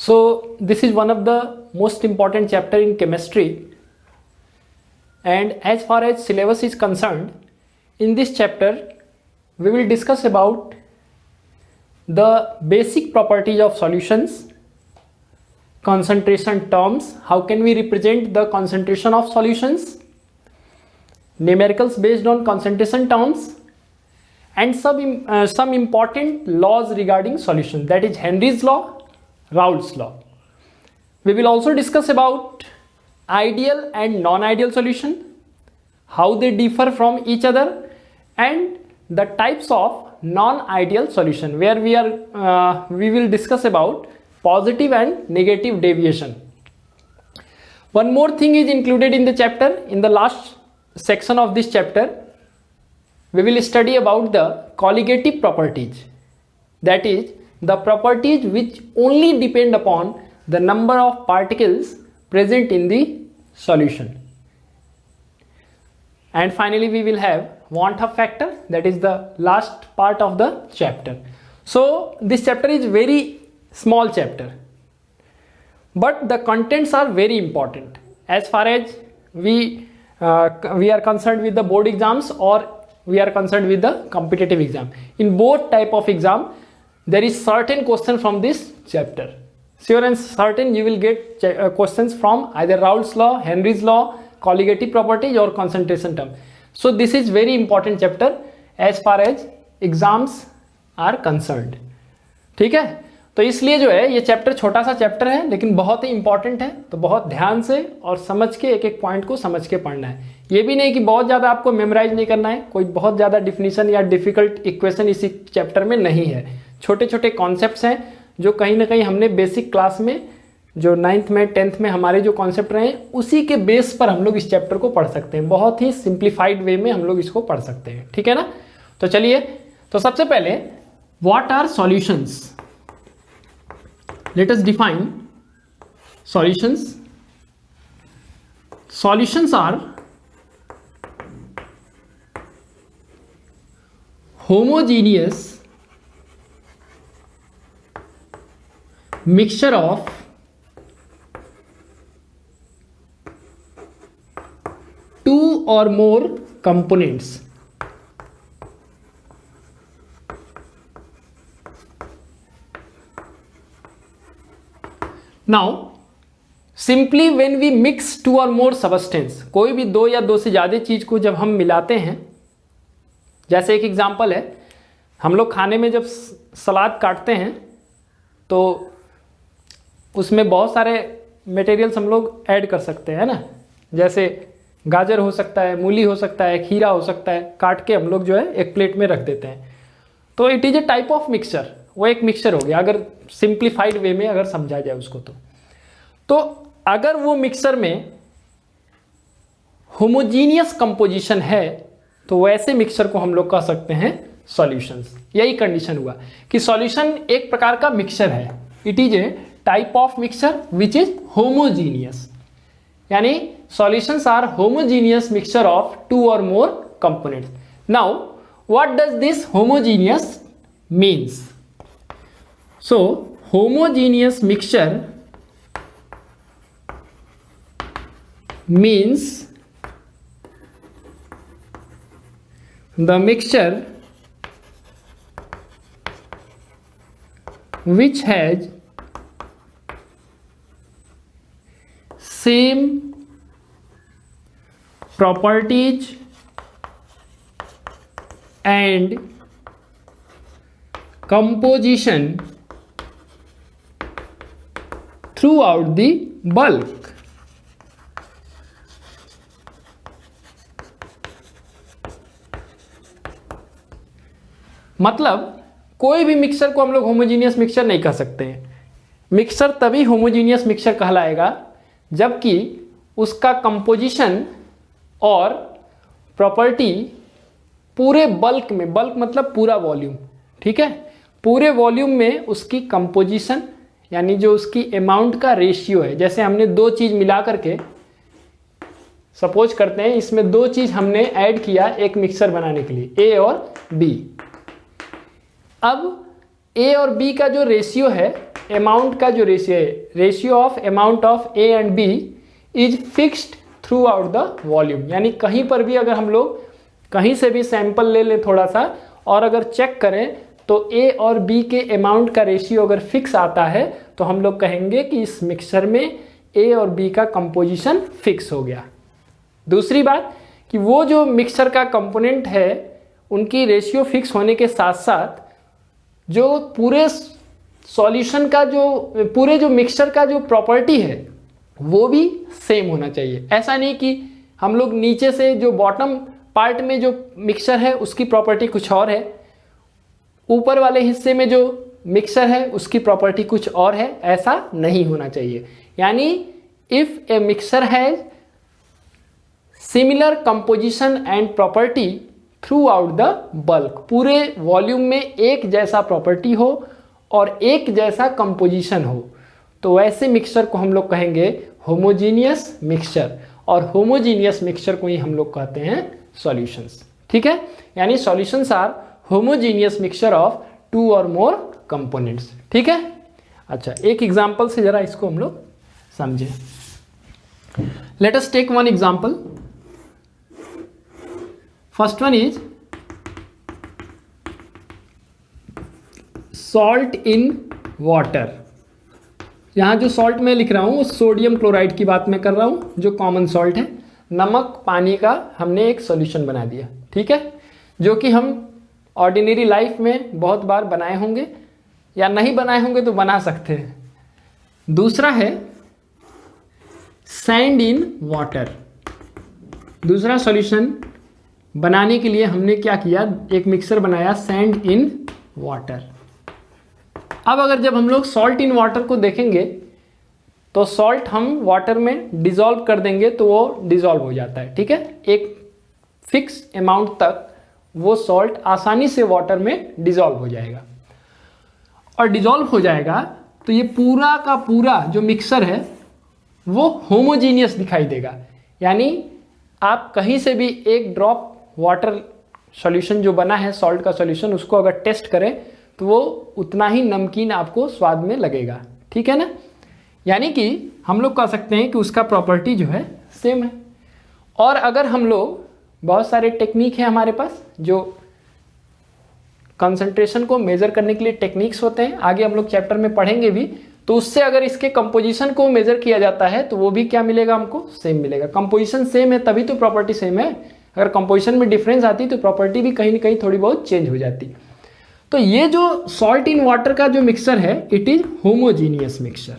So this is one of the most important chapter in chemistry, and as far as syllabus is concerned, in this chapter we will discuss about the basic properties of solutions, concentration terms, how can we represent the concentration of solutions, numericals based on concentration terms, and some important laws regarding solution, that is Henry's law, Raoult's law. We will also discuss about ideal and non-ideal solution, how they differ from each other, and the types of non-ideal solution, where we will discuss about positive and negative deviation. One more thing is included in the chapter. In the last section of this chapter, we will study about the colligative properties, that is the properties which only depend upon the number of particles present in the solution. And finally we will have Van 't Hoff factor, that is the last part of the chapter. So this chapter is very small chapter, but the contents are very important as far as we are concerned with the board exams, or we are concerned with the competitive exam. In both type of exam, there is certain question from this chapter. Sure and certain you will get questions from either Raoult's law, Henry's law, colligative properties or concentration term. So this is very important chapter as far as exams are concerned. ठीक है, तो इसलिए जो है ये chapter छोटा सा chapter है लेकिन बहुत ही इंपॉर्टेंट है, तो बहुत ध्यान से और समझ के एक एक पॉइंट को समझ के पढ़ना है। ये भी नहीं कि बहुत ज़्यादा आपको मेमोराइज नहीं करना है, कोई बहुत ज़्यादा डिफिनीशन या डिफिकल्ट इक्वेशन इसी चैप्टर में नहीं है। छोटे छोटे कॉन्सेप्ट्स हैं जो कहीं ना कहीं हमने बेसिक क्लास में जो 9th में 10th में हमारे जो कॉन्सेप्ट रहे हैं उसी के बेस पर हम लोग इस चैप्टर को पढ़ सकते हैं। बहुत ही सिंप्लीफाइड वे में हम लोग इसको पढ़ सकते हैं, ठीक है ना। तो चलिए, तो सबसे पहले what are solutions, let us define solutions. Solutions are homogeneous mixture of two or more components. Now simply when we mix two or more substance, कोई भी दो या दो से ज़्यादा चीज़ को जब हम मिलाते हैं, जैसे एक एग्जांपल है, हम लोग खाने में जब सलाद काटते हैं तो उसमें बहुत सारे मटेरियल्स हम लोग ऐड कर सकते हैं ना, जैसे गाजर हो सकता है, मूली हो सकता है, खीरा हो सकता है, काट के हम लोग जो है एक प्लेट में रख देते हैं। तो it is a type of mixture, वो एक मिक्सचर हो गया अगर सिंप्लीफाइड वे में अगर समझा जाए उसको। तो अगर वो मिक्सचर में होमोजीनियस कंपोजिशन है तो वैसे मिक्सचर को हम लोग कह सकते हैं सॉल्यूशंस। यही कंडीशन हुआ कि सॉल्यूशन एक प्रकार का मिक्सचर है, it is a type of mixture which is homogeneous, यानी solutions are homogeneous mixture of two और more components. Now what does this homogeneous means? So homogeneous mixture means the mixture which has same properties and composition throughout the bulk. मतलब कोई भी mixture को हम लोग homogeneous mixture नहीं कह सकते हैं। मिक्सचर तभी होमोजीनियस मिक्सचर कहलाएगा जबकि उसका कंपोजिशन और प्रॉपर्टी पूरे बल्क में, बल्क मतलब पूरा वॉल्यूम, ठीक है, पूरे वॉल्यूम में उसकी कंपोजिशन यानी जो उसकी अमाउंट का रेशियो है। जैसे हमने दो चीज़ मिला करके, सपोज करते हैं इसमें दो चीज़ हमने ऐड किया एक मिक्सचर बनाने के लिए, ए और बी। अब ए और बी का जो रेशियो है अमाउंट का जो रेशियो है, ratio of amount of A and B is fixed throughout the volume. यानी कहीं पर भी अगर हम लोग कहीं से भी सैंपल ले लें थोड़ा सा और अगर चेक करें तो ए और बी के अमाउंट का रेशियो अगर फिक्स आता है तो हम लोग कहेंगे कि इस मिक्सचर में ए और बी का कंपोजिशन फिक्स हो गया। दूसरी बात कि वो जो मिक्सचर का कंपोनेंट है उनकी रेशियो फिक्स होने के साथ साथ जो पूरे सॉल्यूशन का जो मिक्सचर का जो प्रॉपर्टी है वो भी सेम होना चाहिए। ऐसा नहीं कि हम लोग नीचे से जो बॉटम पार्ट में जो मिक्सचर है उसकी प्रॉपर्टी कुछ और है, ऊपर वाले हिस्से में जो मिक्सचर है उसकी प्रॉपर्टी कुछ और है, ऐसा नहीं होना चाहिए। यानी if a mixture has similar composition and property through out the bulk, पूरे वॉल्यूम में एक जैसा प्रॉपर्टी हो और एक जैसा कंपोजिशन हो, तो वैसे मिक्सचर को हम लोग कहेंगे होमोजीनियस मिक्सचर, और होमोजीनियस मिक्सचर को ही हम लोग कहते हैं सॉल्यूशंस। ठीक है, यानी solutions are homogeneous mixture of two और मोर कंपोनेंट्स। ठीक है, अच्छा एक एग्जांपल से जरा इसको हम लोग समझें। Let us take one example. First one is salt in water. यहाँ जो सॉल्ट मैं लिख रहा हूँ वो सोडियम क्लोराइड की बात मैं कर रहा हूँ, जो कॉमन सॉल्ट है। नमक पानी का हमने एक सॉल्यूशन बना दिया, ठीक है, जो कि हम ऑर्डिनरी लाइफ में बहुत बार बनाए होंगे या नहीं बनाए होंगे तो बना सकते हैं। दूसरा है सैंड इन वाटर। दूसरा सॉल्यूशन बनाने के लिए हमने क्या किया, एक मिक्सर बनाया सैंड इन वाटर। अब अगर जब हम लोग सॉल्ट इन वाटर को देखेंगे तो सॉल्ट हम वाटर में डिसॉल्व कर देंगे तो वो डिसॉल्व हो जाता है। ठीक है, एक फिक्स अमाउंट तक वो सॉल्ट आसानी से वाटर में डिसॉल्व हो जाएगा, और डिसॉल्व हो जाएगा तो ये पूरा का पूरा जो मिक्सर है वो होमोजीनियस दिखाई देगा। यानी आप कहीं से भी एक ड्रॉप वाटर सॉल्यूशन जो बना है सॉल्ट का सॉल्यूशन, उसको अगर टेस्ट करें तो वो उतना ही नमकीन आपको स्वाद में लगेगा। ठीक है ना, यानी कि हम लोग कह सकते हैं कि उसका प्रॉपर्टी जो है सेम है। और अगर हम लोग, बहुत सारे टेक्निक है हमारे पास जो कंसंट्रेशन को मेजर करने के लिए टेक्निक्स होते हैं, आगे हम लोग चैप्टर में पढ़ेंगे भी, तो उससे अगर इसके कंपोजिशन को मेजर किया जाता है तो वो भी क्या मिलेगा, हमको सेम मिलेगा। कंपोजिशन सेम है तभी तो प्रॉपर्टी सेम है, अगर कंपोजिशन में डिफरेंस आती तो प्रॉपर्टी भी कहीं ना कहीं थोड़ी बहुत चेंज हो जाती। तो ये जो सॉल्ट इन वाटर का जो मिक्सचर है इट इज होमोजीनियस मिक्सचर।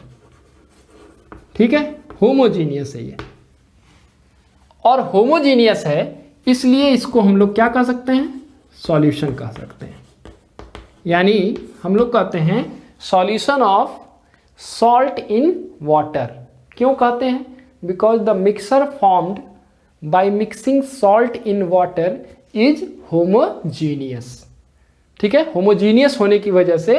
ठीक है, होमोजीनियस है ये, और होमोजीनियस है इसलिए इसको हम लोग क्या कह सकते हैं, सॉल्यूशन कह सकते हैं। यानी हम लोग कहते हैं solution of salt in water. क्यों कहते हैं, because the mixer formed by mixing salt in water is homogeneous. ठीक है, होमोजीनियस होने की वजह से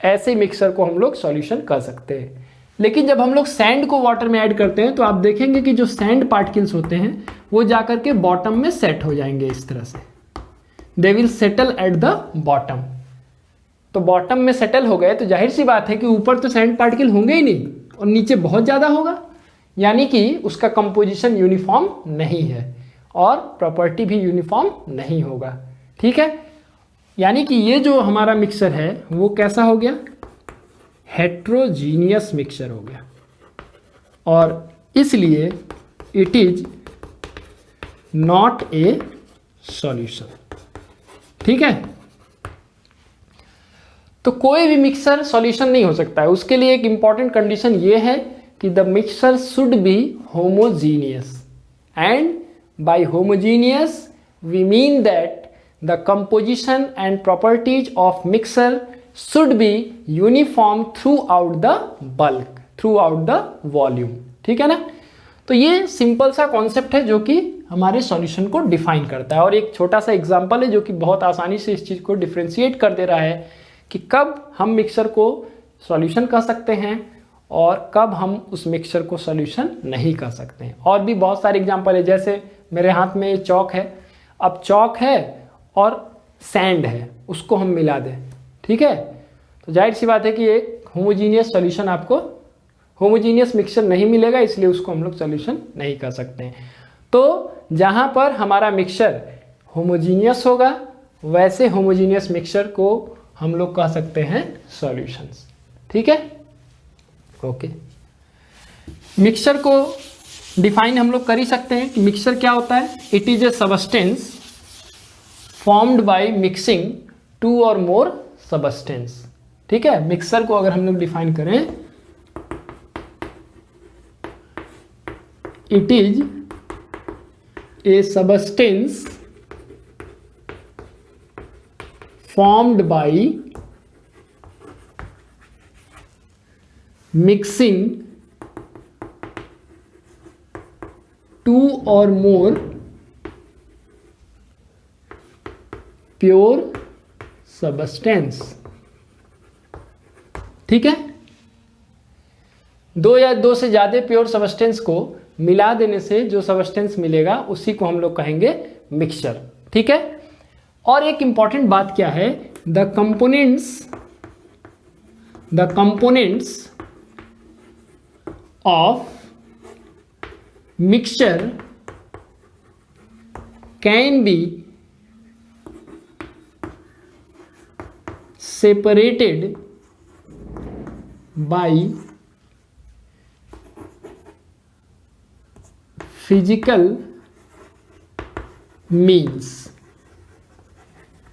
ऐसे मिक्सर को हम लोग सॉल्यूशन कर सकते हैं। लेकिन जब हम लोग सैंड को वाटर में ऐड करते हैं तो आप देखेंगे कि जो सैंड पार्टिकल्स होते हैं वो जाकर के बॉटम में सेट हो जाएंगे, इस तरह से they will settle at the bottom. तो बॉटम में सेटल हो गए तो जाहिर सी बात है कि ऊपर तो सैंड पार्टिकल होंगे ही नहीं और नीचे बहुत ज़्यादा होगा, यानी कि उसका कंपोजिशन यूनिफॉर्म नहीं है और प्रॉपर्टी भी यूनिफॉर्म नहीं होगा। ठीक है, यानी कि ये जो हमारा मिक्सर है वो कैसा हो गया, हेट्रोजीनियस मिक्सचर हो गया, और इसलिए it is not a solution. ठीक है, तो कोई भी मिक्सर सॉल्यूशन नहीं हो सकता है, उसके लिए एक इंपॉर्टेंट कंडीशन ये है कि the mixture should be homogeneous, and by homogeneous we mean that the composition and properties of mixer should be uniform throughout the bulk, throughout the volume। ठीक है ना, तो ये सिंपल सा कॉन्सेप्ट है जो कि हमारे सॉल्यूशन को डिफाइन करता है, और एक छोटा सा एग्जांपल है जो कि बहुत आसानी से इस चीज़ को डिफ्रेंशिएट कर दे रहा है कि कब हम मिक्सर को सॉल्यूशन कह सकते हैं और कब हम उस मिक्सर को सॉल्यूशन नहीं कह सकते हैं। और भी बहुत सारे एग्जांपल है, जैसे मेरे हाथ में ये चौक है, अब चौक है और सैंड है, उसको हम मिला दें, ठीक है, तो जाहिर सी बात है कि एक होमोजीनियस सॉल्यूशन आपको होमोजीनियस मिक्सचर नहीं मिलेगा, इसलिए उसको हम लोग सॉल्यूशन नहीं कर सकते हैं। तो जहाँ पर हमारा मिक्सचर होमोजीनियस होगा वैसे होमोजीनियस मिक्सचर को हम लोग कह सकते हैं सॉल्यूशंस। ठीक है, ओके। मिक्सचर को डिफाइन हम लोग कर ही सकते हैं कि मिक्सचर क्या होता है। It is A substance formed by mixing two और मोर सबस्टेंस। ठीक है, मिक्सचर को अगर हम लोग डिफाइन करें, it is A substance formed by mixing two or more pure substance। ठीक है, दो या दो से ज्यादा प्योर सबस्टेंस को मिला देने से जो सबस्टेंस मिलेगा उसी को हम लोग कहेंगे मिक्सचर। ठीक है, और एक इंपॉर्टेंट बात क्या है, the components of mixture can be separated by physical means.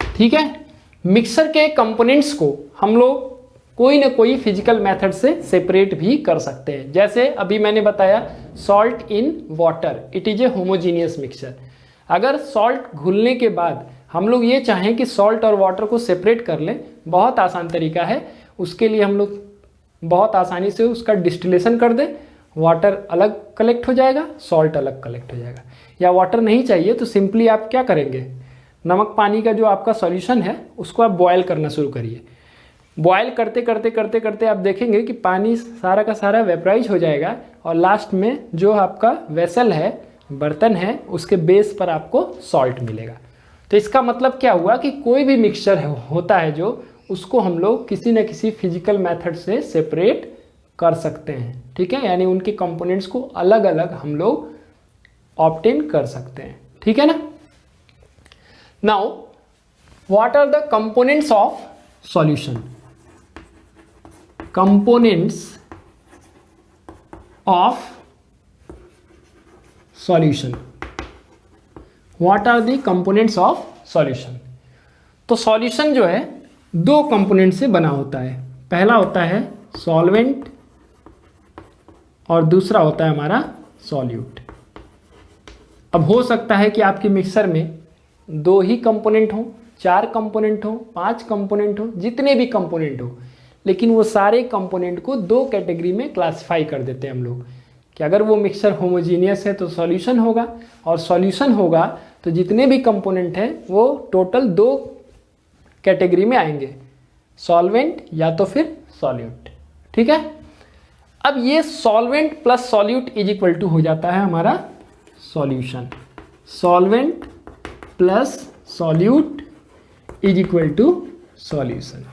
ठीक है, मिक्सर के कंपोनेंट्स को हम लोग कोई ना कोई फिजिकल मेथड से सेपरेट भी कर सकते हैं। जैसे अभी मैंने बताया salt in water, it is A homogeneous mixture. अगर सॉल्ट घुलने के बाद हम लोग ये चाहें कि सॉल्ट और वाटर को सेपरेट कर लें, बहुत आसान तरीका है। उसके लिए हम लोग बहुत आसानी से उसका डिस्टिलेशन कर दें, वाटर अलग कलेक्ट हो जाएगा, सॉल्ट अलग कलेक्ट हो जाएगा। या वाटर नहीं चाहिए तो सिंपली आप क्या करेंगे, नमक पानी का जो आपका सॉल्यूशन है उसको आप बॉयल करना शुरू करिए। बॉयल करते करते करते करते आप देखेंगे कि पानी सारा का सारा वेपराइज हो जाएगा और लास्ट में जो आपका वेसल है, बर्तन है, उसके बेस पर आपको सॉल्ट मिलेगा। तो इसका मतलब क्या हुआ कि कोई भी मिक्सचर होता है जो, उसको हम लोग किसी न किसी फिजिकल मेथड से सेपरेट कर सकते हैं। ठीक है, यानी उनके कंपोनेंट्स को अलग अलग हम लोग ऑब्टेन कर सकते हैं। ठीक है ना। Now, what are the components of solution? Components of solution. What are the components of solution? तो सॉल्यूशन जो है दो कंपोनेंट से बना होता है। पहला होता है सॉल्वेंट और दूसरा होता है हमारा सॉल्यूट। अब हो सकता है कि आपके मिक्सर में दो ही कंपोनेंट हो, चार कंपोनेंट हो, 5 कंपोनेंट हो, जितने भी कंपोनेंट हो, लेकिन वो सारे कंपोनेंट को दो कैटेगरी में क्लासिफाई कर देते हैं हम लोग कि अगर वो मिक्सचर होमोजीनियस है तो सॉल्यूशन होगा, और सॉल्यूशन होगा तो जितने भी कंपोनेंट हैं वो टोटल दो कैटेगरी में आएंगे, सॉल्वेंट या तो फिर सॉल्यूट। ठीक है, अब ये solvent plus solute is equal to हो जाता है हमारा solution. Solvent plus solute is equal to solution.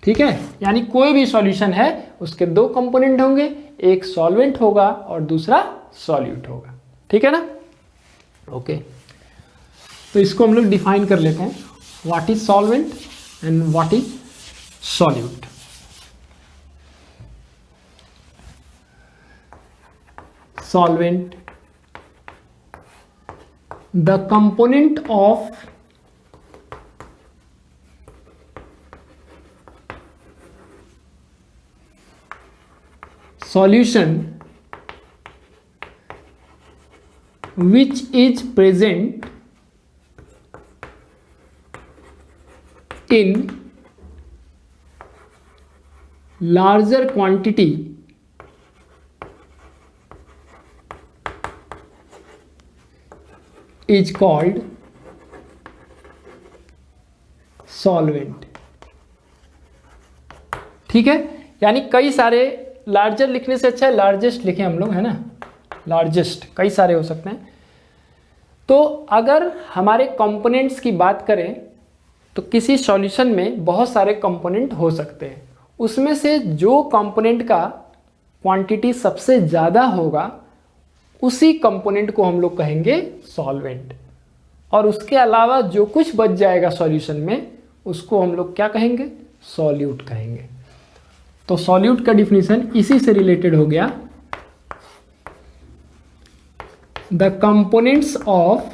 ठीक है, यानी कोई भी सॉल्यूशन है उसके दो कंपोनेंट होंगे, एक सॉल्वेंट होगा और दूसरा सॉल्यूट होगा। ठीक है ना, ओके। तो इसको हम लोग डिफाइन कर लेते हैं, what is solvent and what is solute. Solvent, the component of solution which is present in larger quantity is called solvent। ठीक है, यानी कई सारे, लार्जर लिखने से अच्छा है लार्जेस्ट लिखें हम लोग, है ना, लार्जेस्ट, कई सारे हो सकते हैं। तो अगर हमारे कंपोनेंट्स की बात करें तो किसी सॉल्यूशन में बहुत सारे कंपोनेंट हो सकते हैं, उसमें से जो कंपोनेंट का क्वांटिटी सबसे ज़्यादा होगा उसी कंपोनेंट को हम लोग कहेंगे सॉल्वेंट, और उसके अलावा जो कुछ बच जाएगा सॉल्यूशन में उसको हम लोग क्या कहेंगे, सॉल्यूट कहेंगे। तो सॉल्यूट का डिफिनीशन इसी से रिलेटेड हो गया, the components of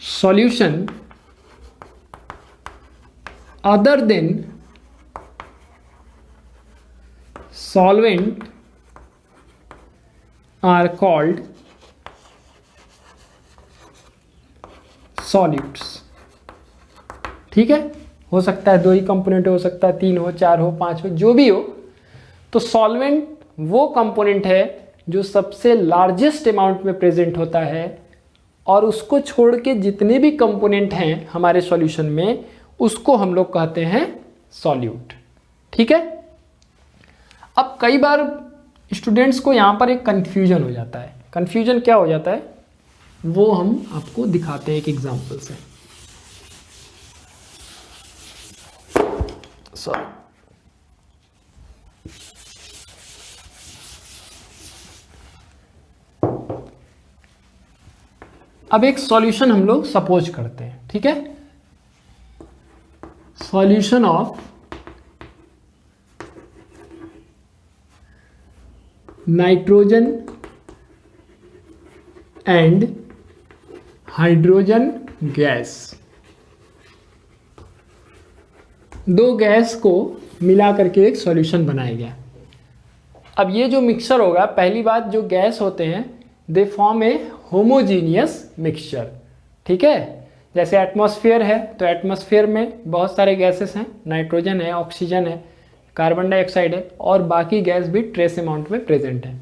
solution other than solvent are called solutes। ठीक है, हो सकता है 2 ही कंपोनेंट हो सकता है 3 हो, 4 हो, 5 हो, जो भी हो। तो सॉल्वेंट वो कंपोनेंट है जो सबसे लार्जेस्ट अमाउंट में प्रेजेंट होता है, और उसको छोड़ के जितने भी कंपोनेंट हैं हमारे सॉल्यूशन में उसको हम लोग कहते हैं सॉल्यूट। ठीक है। अब कई बार स्टूडेंट्स को यहाँ पर एक कन्फ्यूजन हो जाता है। कन्फ्यूजन क्या हो जाता है वो हम आपको दिखाते हैं एक एग्जांपल से। सॉरी, अब एक सॉल्यूशन हम लोग सपोज करते हैं। ठीक है, solution of nitrogen and hydrogen gas, 2 gas को मिला करके एक सॉल्यूशन बनाया गया। अब ये जो मिक्सचर होगा, पहली बात जो गैस होते हैं they form A homogeneous mixture. ठीक है, जैसे एटमॉस्फेयर है तो एटमॉस्फेयर में बहुत सारे गैसेस हैं, नाइट्रोजन है, ऑक्सीजन है, कार्बन डाइऑक्साइड है, और बाकी गैस भी ट्रेस अमाउंट में प्रेजेंट है।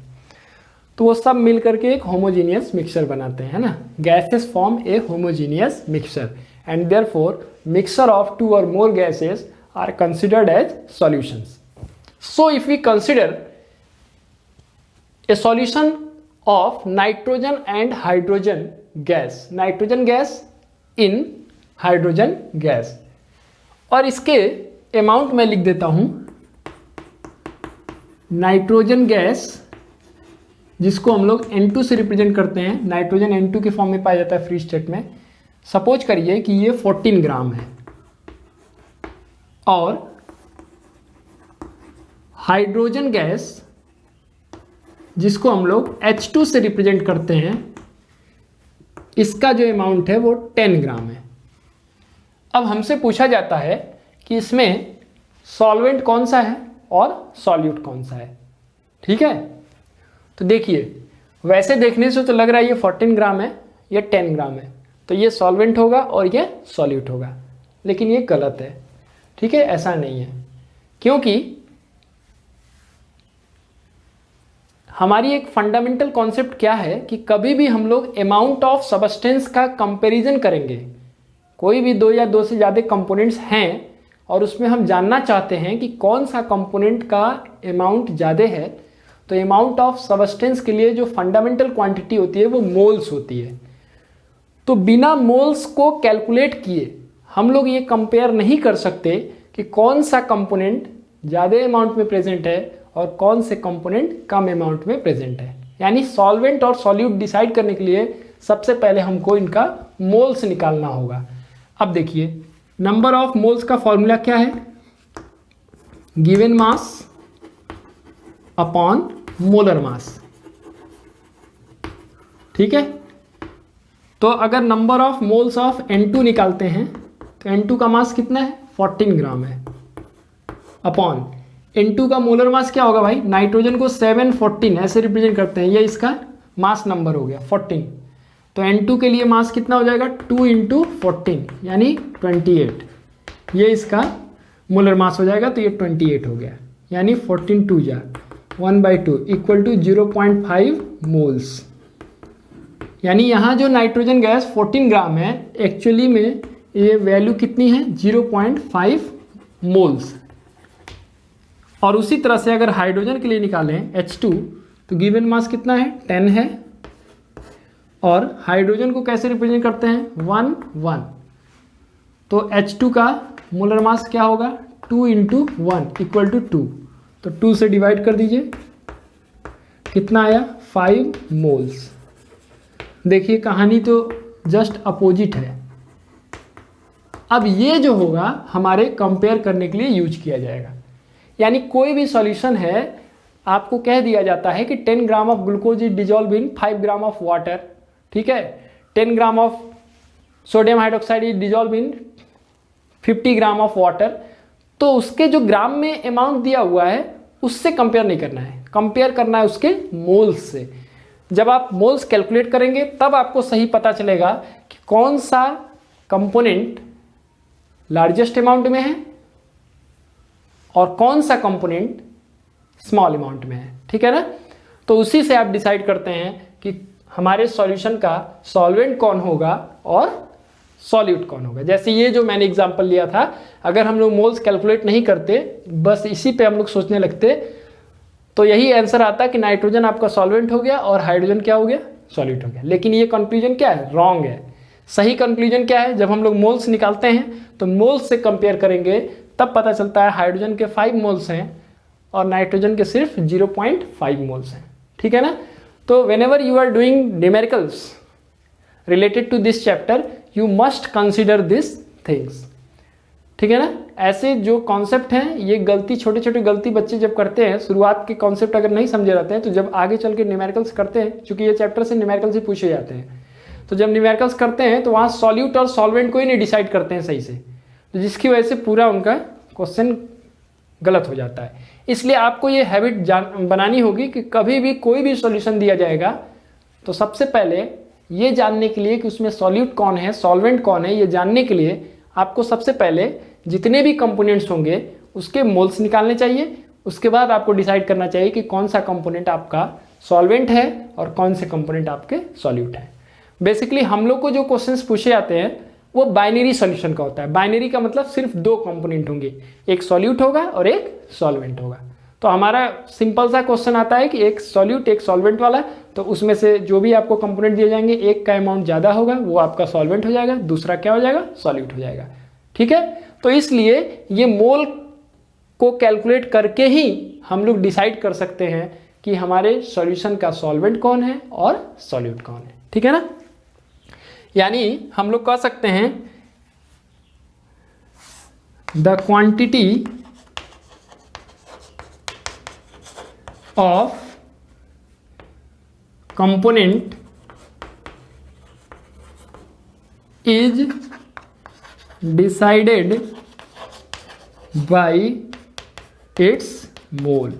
तो वो सब मिल करके एक होमोजीनियस मिक्सचर बनाते हैं, है ना। Gases form A homogeneous mixture and therefore mixture of 2 or more gases are considered as solutions. So if we consider a solution of nitrogen and hydrogen gas, nitrogen gas in hydrogen gas, और इसके amount मैं लिख देता हूं nitrogen gas, जिसको हम लोग N2 से रिप्रेजेंट करते हैं। नाइट्रोजन N2 के फॉर्म में पाया जाता है फ्री स्टेट में। सपोज करिए कि ये 14 ग्राम है, और हाइड्रोजन गैस जिसको हम लोग H2 से रिप्रेजेंट करते हैं, इसका जो अमाउंट है वो 10 ग्राम है। अब हमसे पूछा जाता है कि इसमें सॉल्वेंट कौन सा है और सॉल्यूट कौन सा है। ठीक है, तो देखिए वैसे देखने से तो लग रहा है ये 14 ग्राम है, ये 10 ग्राम है, तो ये सॉल्वेंट होगा और ये सॉल्यूट होगा, लेकिन ये गलत है। ठीक है, ऐसा नहीं है, क्योंकि हमारी एक फंडामेंटल कॉन्सेप्ट क्या है कि कभी भी हम लोग अमाउंट ऑफ सबस्टेंस का कंपैरिजन करेंगे। कोई भी 2 या 2 से ज़्यादा कंपोनेंट्स हैं और उसमें हम जानना चाहते हैं कि कौन सा कंपोनेंट का अमाउंट ज़्यादा है, तो अमाउंट ऑफ सबस्टेंस के लिए जो फंडामेंटल क्वांटिटी होती है वो मोल्स होती है। तो बिना मोल्स को कैलकुलेट किए हम लोग ये कंपेयर नहीं कर सकते कि कौन सा कंपोनेंट ज़्यादा अमाउंट में प्रेजेंट है और कौन से कंपोनेंट कम अमाउंट में प्रेजेंट है। यानी सॉल्वेंट और सॉल्यूट डिसाइड करने के लिए सबसे पहले हमको इनका मोल्स निकालना होगा। अब देखिए नंबर ऑफ मोल्स का फॉर्मूला क्या है, given mass upon molar mass. ठीक है, तो अगर number of moles of N2 निकालते हैं तो N2 का मास कितना है, 14 ग्राम है, अपॉन N2 का मोलर मास क्या होगा भाई, नाइट्रोजन को 714 ऐसे रिप्रेजेंट करते हैं, ये इसका मास नंबर हो गया 14। तो N2 के लिए मास कितना हो जाएगा, 2 × 14 यानी 28, ये इसका मोलर मास हो जाएगा, तो ये 28 हो गया, यानी 14 2 जा 1/2 इक्वल टू 0.5 मोल्स। यानी यहाँ जो नाइट्रोजन गैस 14 ग्राम है, एक्चुअली में ये वैल्यू कितनी है, 0.5 मोल्स। और उसी तरह से अगर हाइड्रोजन के लिए निकालें H2, तो गिवन मास कितना है, 10 है, और हाइड्रोजन को कैसे रिप्रेजेंट करते हैं, 1 1। तो H2 का मोलर मास क्या होगा, 2 × 1 इक्वल टू 2, तो 2 से डिवाइड कर दीजिए, कितना आया 5 मोल्स। देखिए कहानी तो जस्ट अपोजिट है। अब ये जो होगा हमारे कंपेयर करने के लिए यूज किया जाएगा। यानी कोई भी सॉल्यूशन है, आपको कह दिया जाता है कि 10 gram of glucose is dissolve in 5 gram of water, ठीक है, 10 gram of sodium hydroxide is dissolve in 50 gram of water, तो उसके जो ग्राम में अमाउंट दिया हुआ है उससे कंपेयर नहीं करना है, कंपेयर करना है उसके मोल्स से। जब आप मोल्स कैलकुलेट करेंगे तब आपको सही पता चलेगा कि कौन सा कंपोनेंट लार्जेस्ट अमाउंट में है और कौन सा कंपोनेंट स्मॉल अमाउंट में है, ठीक है ना। तो उसी से आप डिसाइड करते हैं कि हमारे सॉल्यूशन का सॉल्वेंट कौन होगा और सॉल्यूट कौन होगा। जैसे ये जो मैंने एग्जांपल लिया था, अगर हम लोग मोल्स कैलकुलेट नहीं करते, बस इसी पे हम लोग सोचने लगते, तो यही आंसर आता कि नाइट्रोजन आपका सॉल्वेंट हो गया और हाइड्रोजन क्या हो गया, सॉल्यूट हो गया। लेकिन ये कंक्लूजन क्या है, रॉन्ग है। सही कंक्लूजन क्या है, जब हम लोग मोल्स निकालते हैं तो मोल्स से कंपेयर करेंगे, तब पता चलता है हाइड्रोजन के 5 मोल्स हैं और नाइट्रोजन के सिर्फ 0.5 मोल्स हैं, ठीक है ना। तो whenever you are doing numericals related to this chapter, you must consider this things, ठीक है ना। ऐसे जो कॉन्सेप्ट हैं, ये गलती, छोटे छोटे गलती बच्चे जब करते हैं, शुरुआत के कॉन्सेप्ट अगर नहीं समझे रहते हैं, तो जब आगे चल के न्यूमेरिकल्स करते हैं, क्योंकि ये चैप्टर से न्यूमेरिकल्स ही पूछे जाते हैं, तो जब न्यूमेरिकल्स करते हैं तो वहाँ सॉल्यूट और सॉल्वेंट को ही नहीं डिसाइड करते हैं सही से, तो जिसकी वजह से पूरा उनका क्वेश्चन गलत हो जाता है। इसलिए आपको ये हैबिट बनानी होगी कि कभी भी कोई भी सॉल्यूशन दिया जाएगा तो सबसे पहले ये जानने के लिए कि उसमें सॉल्यूट कौन है, सॉल्वेंट कौन है, ये जानने के लिए आपको सबसे पहले जितने भी कंपोनेंट्स होंगे उसके मोल्स निकालने चाहिए। उसके बाद आपको डिसाइड करना चाहिए कि कौन सा कंपोनेंट आपका सॉल्वेंट है और कौन से कंपोनेंट आपके सॉल्यूट है। बेसिकली हम लोग को जो क्वेश्चंस पूछे जाते हैं वो बाइनरी सॉल्यूशन का होता है। बाइनरी का मतलब सिर्फ 2 कंपोनेंट होंगे, एक सॉल्यूट होगा और एक सॉल्वेंट होगा। तो हमारा सिंपल सा क्वेश्चन आता है कि एक सॉल्यूट एक सॉल्वेंट वाला, तो उसमें से जो भी आपको कंपोनेंट दिए जाएंगे, एक का अमाउंट ज़्यादा होगा वो आपका सॉल्वेंट हो जाएगा, दूसरा क्या हो जाएगा, सॉल्यूट हो जाएगा, ठीक है। तो इसलिए ये मोल को कैलकुलेट करके ही हम लोग डिसाइड कर सकते हैं कि हमारे सॉल्यूशन का सॉल्वेंट कौन है और सॉल्यूट कौन है, ठीक है ना। यानी हम लोग कह सकते हैं the quantity of component is decided by it's मोल,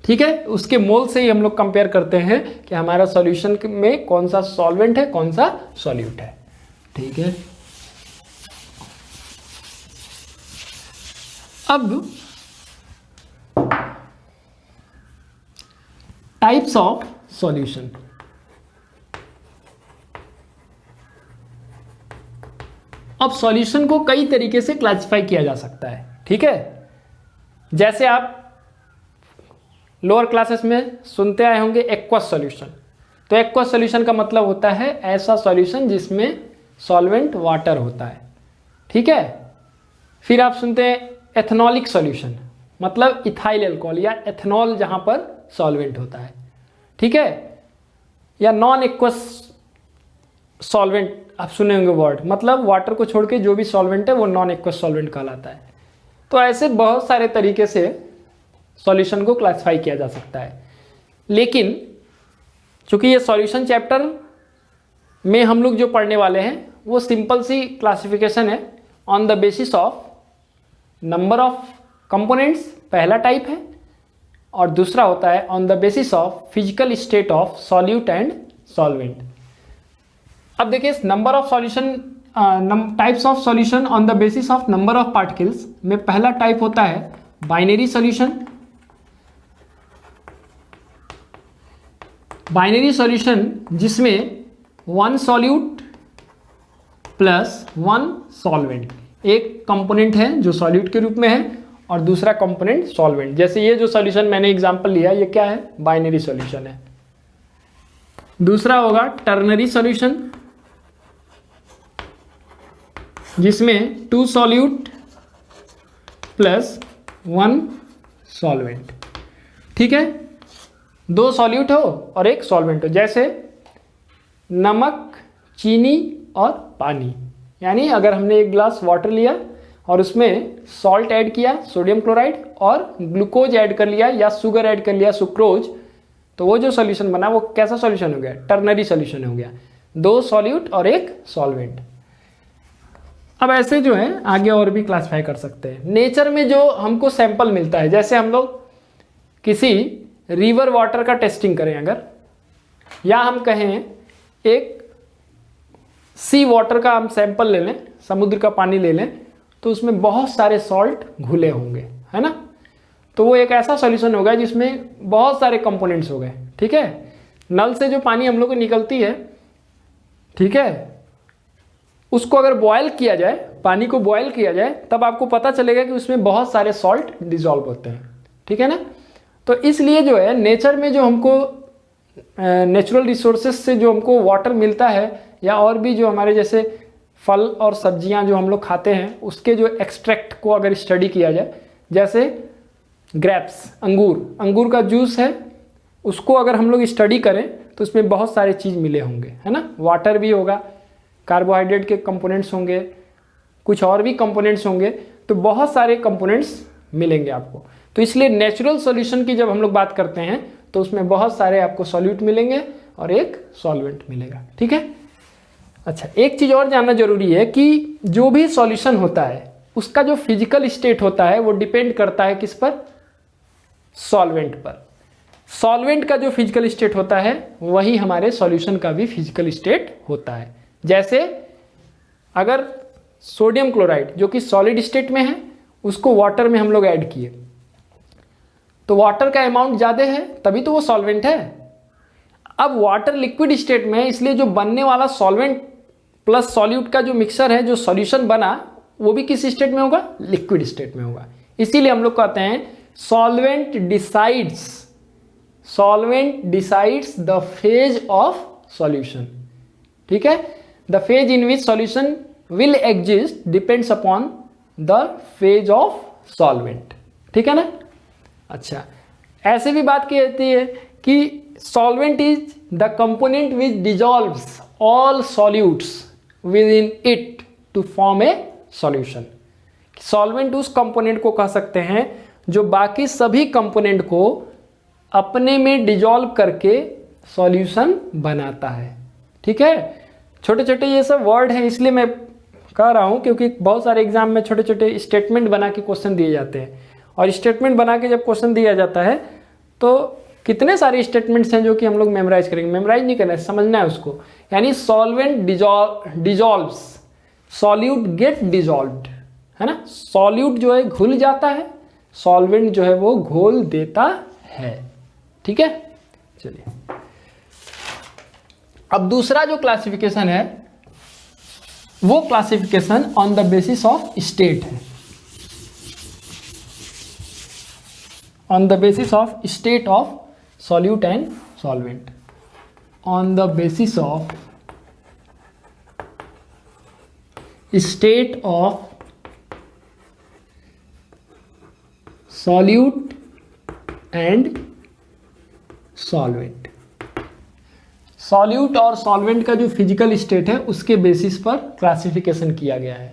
ठीक है। उसके मोल से ही हम लोग कंपेयर करते हैं कि हमारा सॉल्यूशन में कौन सा सॉल्वेंट है, कौन सा सॉल्यूट है, ठीक है। अब टाइप्स ऑफ सॉल्यूशन। अब सॉल्यूशन को कई तरीके से क्लासिफाई किया जा सकता है, ठीक है। जैसे आप लोअर क्लासेस में सुनते आए होंगे एक्वस सॉल्यूशन। तो एक्वस सॉल्यूशन का मतलब होता है ऐसा सॉल्यूशन जिसमें सॉल्वेंट वाटर होता है, ठीक है। फिर आप सुनते हैं एथनॉलिक सॉल्यूशन, मतलब इथाइल अल्कोहल या एथनॉल जहां पर सॉल्वेंट होता है, ठीक है। या नॉन एक्वस सॉल्वेंट आप सुने होंगे वर्ड, मतलब वाटर को छोड़ के जो भी सॉल्वेंट है वो नॉन एक्वस सॉल्वेंट कहलाता है। तो ऐसे बहुत सारे तरीके से सॉल्यूशन को क्लासिफाई किया जा सकता है। लेकिन चूंकि ये सॉल्यूशन चैप्टर में हम लोग जो पढ़ने वाले हैं वो सिंपल सी क्लासिफिकेशन है on the basis of number of components, पहला टाइप है, और दूसरा होता है on the basis of physical state of solute and solvent. अब देखिए number of solution, types of solution on the basis of number of particles में पहला टाइप होता है बाइनरी सॉल्यूशन। बाइनरी सॉल्यूशन जिसमें 1 सॉल्यूट प्लस 1 सॉल्वेंट, एक component है जो सॉल्यूट के रूप में है और दूसरा कंपोनेंट सॉल्वेंट। जैसे ये जो सॉल्यूशन मैंने एग्जांपल लिया, ये क्या है, बाइनरी सॉल्यूशन है। दूसरा होगा टर्नरी सॉल्यूशन, जिसमें 2 सॉल्यूट प्लस 1 सॉल्वेंट। ठीक है, 2 सॉल्यूट हो और 1 सॉल्वेंट हो, जैसे नमक, चीनी और पानी। यानी अगर हमने 1 ग्लास वाटर लिया और उसमें सॉल्ट ऐड किया, सोडियम क्लोराइड, और ग्लूकोज ऐड कर लिया या शुगर ऐड कर लिया, सुक्रोज, तो वो जो सॉल्यूशन बना वो कैसा सॉल्यूशन हो गया? टर्नरी सॉल्यूशन हो गया। 2 सॉल्यूट और 1 सॉल्वेंट। अब ऐसे जो है आगे और भी क्लासिफाई कर सकते हैं। नेचर में जो हमको सैंपल मिलता है, जैसे हम लोग किसी रिवर वाटर का टेस्टिंग करें अगर, या हम कहें एक सी वाटर का हम सैंपल ले लें, समुद्र का पानी ले लें, तो उसमें बहुत सारे सॉल्ट घुले होंगे, है ना। तो वो एक ऐसा सॉल्यूशन होगा जिसमें बहुत सारे कंपोनेंट्स हो गए। ठीक है, नल से जो पानी हम लोग को निकलती है, ठीक है, उसको अगर बॉयल किया जाए, पानी को बॉयल किया जाए, तब आपको पता चलेगा कि उसमें बहुत सारे सॉल्ट डिजॉल्व होते हैं। ठीक है ना। तो इसलिए जो है नेचर में जो हमको नेचुरल रिसोर्सेज से जो हमको वाटर मिलता है, या और भी जो हमारे जैसे फल और सब्जियां जो हम लोग खाते हैं, उसके जो एक्सट्रैक्ट को अगर स्टडी किया जाए, जैसे ग्रेप्स, अंगूर का जूस है, उसको अगर हम लोग स्टडी करें तो उसमें बहुत सारे चीज़ मिले होंगे, है ना। वाटर भी होगा, कार्बोहाइड्रेट के कंपोनेंट्स होंगे, कुछ और भी कंपोनेंट्स होंगे, तो बहुत सारे कंपोनेंट्स मिलेंगे आपको। तो इसलिए नेचुरल सॉल्यूशन की जब हम लोग बात करते हैं तो उसमें बहुत सारे आपको सॉल्यूट मिलेंगे और 1 सॉल्वेंट मिलेगा। ठीक है। अच्छा, एक चीज़ और जानना जरूरी है कि जो भी सॉल्यूशन होता है उसका जो फिजिकल स्टेट होता है वो डिपेंड करता है किस पर? सॉल्वेंट पर। सॉल्वेंट का जो फिजिकल स्टेट होता है वही हमारे सॉल्यूशन का भी फिजिकल स्टेट होता है। जैसे अगर सोडियम क्लोराइड जो कि सॉलिड स्टेट में है, उसको वाटर में हम लोग ऐड किए, तो वाटर का अमाउंट ज़्यादा है, तभी तो वो सॉल्वेंट है। अब वाटर लिक्विड स्टेट में है, इसलिए जो बनने वाला सॉल्वेंट प्लस सॉल्यूट का जो मिक्सचर है, जो सॉल्यूशन बना, वो भी किस स्टेट में होगा? लिक्विड स्टेट में होगा। इसीलिए हम लोग कहते हैं solvent decides the phase of solution. ठीक है, the phase in which solution will exist depends upon the phase of solvent. ठीक है ना। अच्छा, ऐसे भी बात की जाती है कि solvent is the component which dissolves all solutes within it to form a solution. Solvent उस कंपोनेंट को कह सकते हैं जो बाकी सभी कंपोनेंट को अपने में डिजॉल्व करके सॉल्यूशन बनाता है। ठीक है, छोटे छोटे ये सब वर्ड हैं, इसलिए मैं कह रहा हूं क्योंकि बहुत सारे एग्जाम में छोटे छोटे स्टेटमेंट बना के क्वेश्चन दिए जाते हैं, और स्टेटमेंट बना के जब क्वेश्चन दिया जाता है तो कितने सारे स्टेटमेंट्स हैं जो कि हम लोग मेमोराइज करेंगे। मेमोराइज नहीं करना है, समझना है उसको। यानी solvent dissolves, solute get dissolved, है ना। सॉल्यूट जो है घुल जाता है, सॉल्वेंट जो है वो घोल देता है। ठीक है, चलिए अब दूसरा जो क्लासिफिकेशन है वो classification on the basis of state है, on the basis of state of solute and solvent, on the basis of state of solute and solvent। Solute और सॉल्वेंट का जो फिजिकल स्टेट है उसके बेसिस पर क्लासिफिकेशन किया गया है।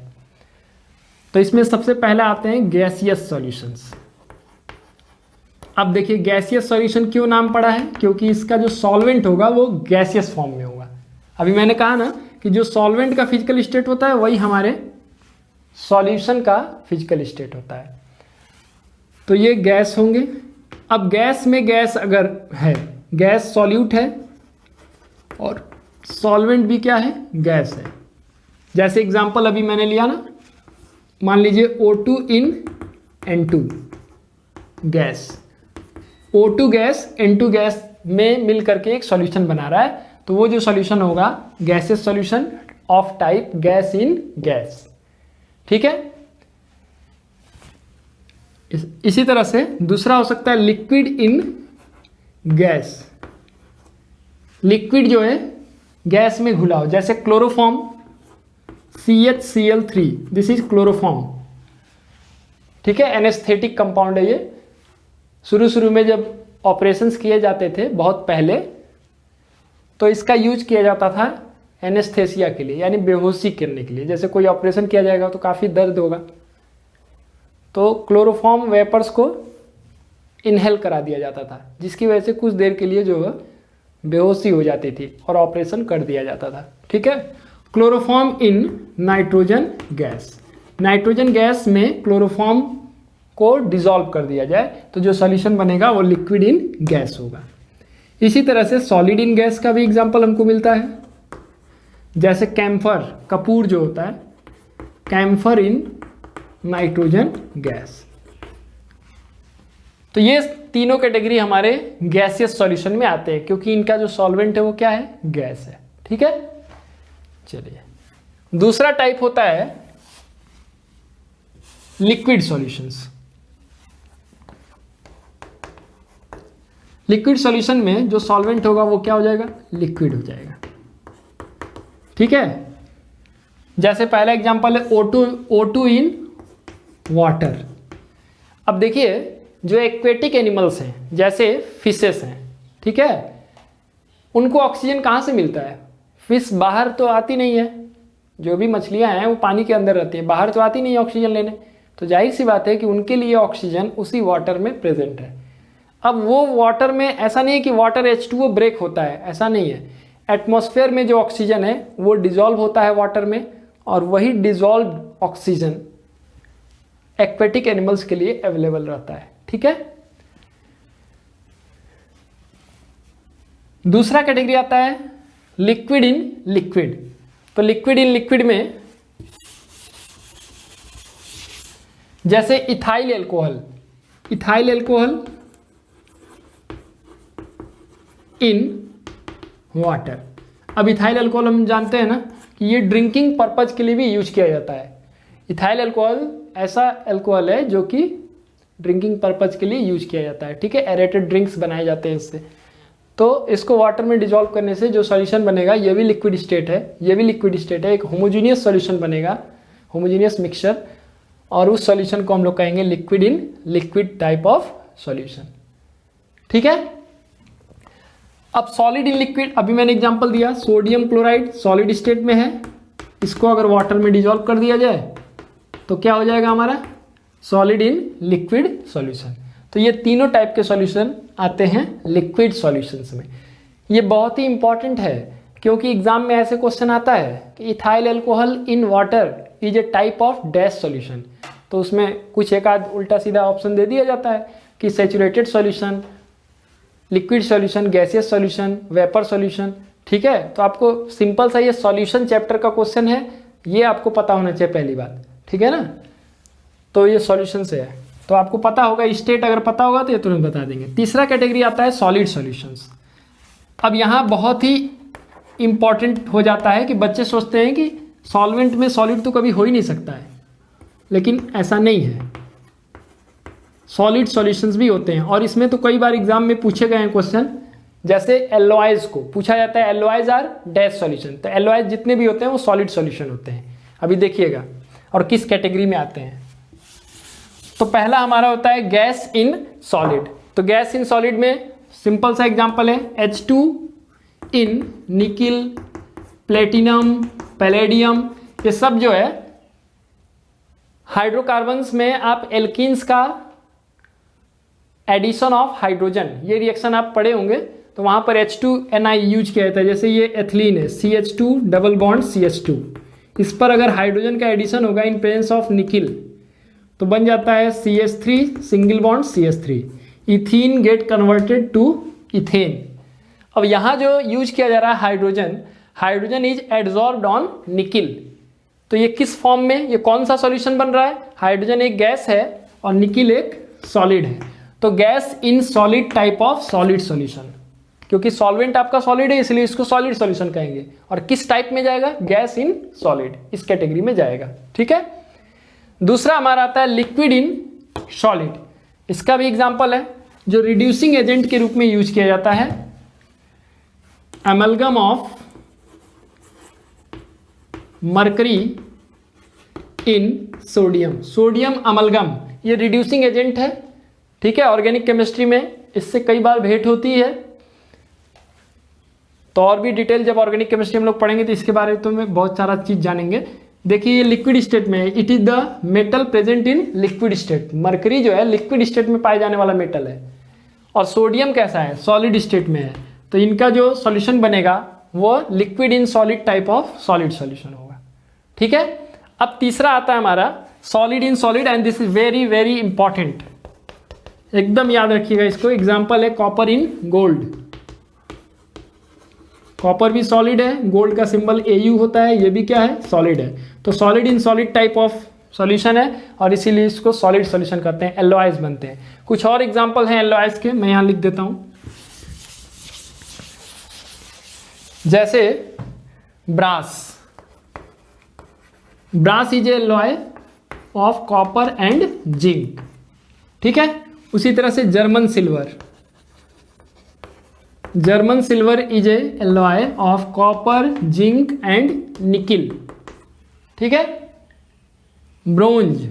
तो इसमें सबसे पहले आते हैं गैसियस सॉल्यूशंस। अब देखिए गैसियस सॉल्यूशन क्यों नाम पड़ा है? क्योंकि इसका जो सॉल्वेंट होगा वो गैसियस फॉर्म में होगा। अभी मैंने कहा ना कि जो सॉल्वेंट का फिजिकल स्टेट होता है वही हमारे सॉल्यूशन का फिजिकल स्टेट होता है। तो ये गैस होंगे। अब गैस में गैस अगर है, गैस सॉल्यूट है और सॉल्वेंट भी क्या है? गैस है। जैसे एग्जांपल अभी मैंने लिया ना, मान लीजिए O2 इन N2 gas, O2 gas N2 gas में मिल करके एक सॉल्यूशन बना रहा है, तो वो जो सॉल्यूशन होगा gaseous solution of type gas in gas. ठीक है। इसी तरह से दूसरा हो सकता है लिक्विड इन गैस। लिक्विड जो है गैस में घुला हो, जैसे chloroform CHCl3, this is chloroform. ठीक है, एनेस्थेटिक कंपाउंड है ये। शुरू में जब ऑपरेशंस किए जाते थे बहुत पहले, तो इसका यूज किया जाता था एनेस्थेसिया के लिए, यानी बेहोशी करने के लिए। जैसे कोई ऑपरेशन किया जाएगा तो काफ़ी दर्द होगा, तो क्लोरोफॉर्म वेपर्स को इनहेल करा दिया जाता था, जिसकी वजह से कुछ देर के लिए जो है बेहोशी हो जाती थी और ऑपरेशन कर दिया जाता था। ठीक है, chloroform in nitrogen gas. Nitrogen gas में क्लोरोफॉर्म को डिसॉल्व कर दिया जाए तो जो सॉल्यूशन बनेगा वो लिक्विड इन गैस होगा। इसी तरह से सॉलिड इन गैस का भी एग्जांपल हमको मिलता है, जैसे कैम्फर, कपूर जो होता है, कैम्फर इन नाइट्रोजन गैस। तो ये तीनों कैटेगरी हमारे गैसियस सॉल्यूशन में आते हैं, क्योंकि इनका जो सॉल्वेंट है वो क्या है, गैस है। ठीक है, चलिए दूसरा टाइप होता है लिक्विड सॉल्यूशंस। लिक्विड सॉल्यूशन में जो सॉल्वेंट होगा वो क्या हो जाएगा, लिक्विड हो जाएगा। ठीक है, जैसे पहला एग्जांपल है O2 इन वाटर। अब देखिए, जो एक्वेटिक एनिमल्स हैं जैसे फिशेस हैं, ठीक है, उनको ऑक्सीजन कहाँ से मिलता है? फिश बाहर तो आती नहीं है, जो भी मछलियाँ हैं वो पानी के अंदर रहती हैं, बाहर तो आती नहीं है ऑक्सीजन लेने, तो जाहिर सी बात है कि उनके लिए ऑक्सीजन उसी वाटर में प्रेजेंट है। अब वो वाटर में ऐसा नहीं है कि वाटर H2O ब्रेक होता है, ऐसा नहीं है। एटमॉस्फेयर में जो ऑक्सीजन है वो डिजॉल्व होता है वाटर में, और वही डिजॉल्व ऑक्सीजन एक्वेटिक एनिमल्स के लिए अवेलेबल रहता है। ठीक है, दूसरा कैटेगरी आता है लिक्विड इन लिक्विड। तो लिक्विड इन लिक्विड में जैसे इथाइल एल्कोहल इन वाटर। अब इथाइल अल्कोहल हम जानते हैं ना कि ये ड्रिंकिंग पर्पज के लिए भी यूज किया जाता है। इथाइल अल्कोहल ऐसा अल्कोहल है जो कि ड्रिंकिंग पर्पज के लिए यूज किया जाता है। ठीक है, एरेटेड ड्रिंक्स बनाए जाते हैं इससे। तो इसको वाटर में डिजॉल्व करने से जो सॉल्यूशन बनेगा ये भी लिक्विड स्टेट है, एक होमोजीनियस सॉल्यूशन बनेगा, होमोजीनियस मिक्सचर, और उस सॉल्यूशन को हम लोग कहेंगे liquid in liquid type of solution. ठीक है, अब सॉलिड इन लिक्विड, अभी मैंने एग्जांपल दिया, सोडियम क्लोराइड सॉलिड स्टेट में है, इसको अगर वाटर में डिजॉल्व कर दिया जाए तो क्या हो जाएगा हमारा, सॉलिड इन लिक्विड सॉल्यूशन। तो ये तीनों टाइप के सॉल्यूशन आते हैं लिक्विड सॉल्यूशंस में। ये बहुत ही इंपॉर्टेंट है, क्योंकि एग्जाम में ऐसे क्वेश्चन आता है कि ethyl alcohol in water is a type of dash solution, तो उसमें कुछ एक आध उल्टा सीधा ऑप्शन दे दिया जाता है कि saturated solution, liquid solution, gaseous solution, vapour solution. ठीक है, तो आपको सिंपल सा ये सॉल्यूशन चैप्टर का क्वेश्चन है, ये आपको पता होना चाहिए पहली बात। ठीक है ना, तो ये सॉल्यूशन से है, तो आपको पता होगा, स्टेट अगर पता होगा तो ये तुरंत बता देंगे। तीसरा कैटेगरी आता है सॉलिड सॉल्यूशंस। अब यहाँ बहुत ही इंपॉर्टेंट हो जाता है कि बच्चे सोचते हैं कि सॉल्वेंट में सॉलिड तो कभी हो ही नहीं सकता है, लेकिन ऐसा नहीं है, सॉलिड सॉल्यूशंस भी होते हैं। और इसमें तो कई बार एग्जाम में पूछे गए हैं क्वेश्चन, जैसे एल्लोइज को पूछा जाता है, एल्लोइज आर डैश सॉल्यूशन, तो एल्लोइज जितने भी होते हैं वो सॉलिड सॉल्यूशन होते हैं। अभी देखिएगा और किस कैटेगरी में आते हैं। तो पहला हमारा होता है गैस इन सॉलिड। तो गैस इन सॉलिड में सिंपल सा एग्जांपल है H2 इन निकिल, प्लेटिनम, पैलेडियम, ये सब जो है हाइड्रोकार्बन्स में आप एल्कीन्स का एडिशन ऑफ हाइड्रोजन, ये रिएक्शन आप पढ़े होंगे, तो वहां पर H2Ni यूज किया जाता है। जैसे ये एथिलीन है, CH2 डबल बॉन्ड CH2, इस पर अगर हाइड्रोजन का एडिशन होगा इन प्रेजेंस ऑफ निकिल तो बन जाता है CH3 single bond CH3, ethene get converted to ethane. अब यहाँ जो यूज किया जा रहा है hydrogen is adsorbed on nickel, तो ये किस फॉर्म में, ये कौन सा सॉल्यूशन बन रहा है, हाइड्रोजन एक गैस है और निकिल एक सॉलिड है, तो gas in solid type of solid solution, क्योंकि सॉल्वेंट आपका सॉलिड है इसलिए इसको सॉलिड सॉल्यूशन कहेंगे। और किस टाइप में जाएगा, गैस इन सॉलिड, इस कैटेगरी में जाएगा। ठीक है, दूसरा हमारा आता है लिक्विड इन सॉलिड। इसका भी एग्जांपल है जो रिड्यूसिंग एजेंट के रूप में यूज किया जाता है, amalgam of mercury in sodium, sodium amalgam, ये रिड्यूसिंग एजेंट है, ठीक है, ऑर्गेनिक केमिस्ट्री में इससे कई बार भेंट होती है। तो और भी डिटेल जब ऑर्गेनिक केमिस्ट्री हम लोग पढ़ेंगे तो इसके बारे में बहुत सारा चीज जानेंगे। देखिए ये लिक्विड स्टेट में है, it is the metal present in liquid state, mercury जो है लिक्विड स्टेट में पाए जाने वाला मेटल है, और सोडियम कैसा है, सॉलिड स्टेट में है। तो इनका जो सॉल्यूशन बनेगा वो liquid in solid type of solid solution होगा, ठीक है। अब तीसरा आता है हमारा solid in solid, and this is very very important, एकदम याद रखिएगा इसको। एग्जांपल है कॉपर इन गोल्ड, कॉपर भी सॉलिड है, गोल्ड का सिंबल Au होता है, ये भी क्या है, सॉलिड है। तो solid in solid type of solution है और इसीलिए इसको सॉलिड सॉल्यूशन कहते हैं, एल्लोइज बनते हैं। कुछ और एग्जांपल हैं एल्लोइज के, मैं यहाँ लिख देता हूँ, जैसे brass, brass is alloy of copper and zinc, ठीक है। उसी तरह से German silver, German silver is a alloy of copper zinc and nickel, ठीक है। Bronze,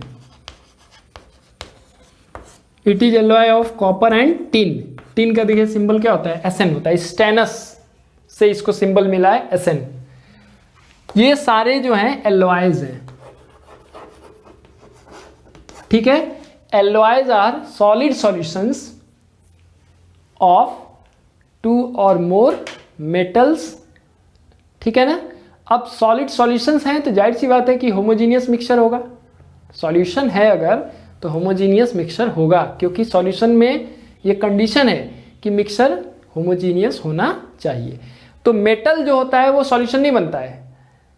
it is alloy of copper and tin, tin का देखिए सिंबल क्या होता है, Sn होता है, स्टेनस से इसको सिंबल मिला है Sn। ये सारे जो हैं एल्लॉयज हैं, ठीक है। एल्लॉयज आर सॉलिड सॉल्यूशंस ऑफ 2 और मोर मेटल्स, ठीक है ना। अब सॉलिड सॉल्यूशंस हैं तो जाहिर सी बात है कि होमोजीनियस मिक्सचर होगा, सॉल्यूशन है अगर तो होमोजीनियस मिक्सचर होगा, क्योंकि सॉल्यूशन में ये कंडीशन है कि मिक्सचर होमोजीनियस होना चाहिए। तो मेटल जो होता है वो सॉल्यूशन नहीं बनता है,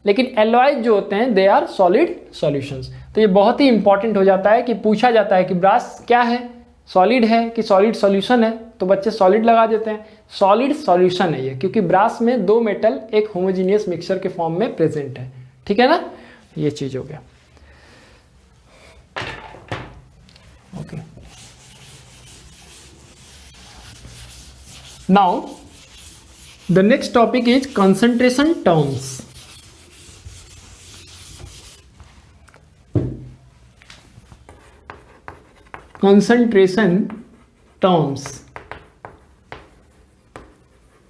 लेकिन एलॉयज जो होते हैं दे आर सॉलिड सॉल्यूशंस। तो ये बहुत ही इंपॉर्टेंट हो जाता है कि पूछा जाता है कि ब्रास क्या है, सॉलिड है कि सॉलिड सॉल्यूशन है, तो बच्चे सॉलिड लगा देते हैं, सॉलिड सॉल्यूशन है ये, क्योंकि ब्रास में 2 मेटल एक होमोजीनियस मिक्सचर के फॉर्म में प्रेजेंट है, ठीक है ना। ये चीज हो गया, okay. Now the next topic is concentration terms. Concentration terms,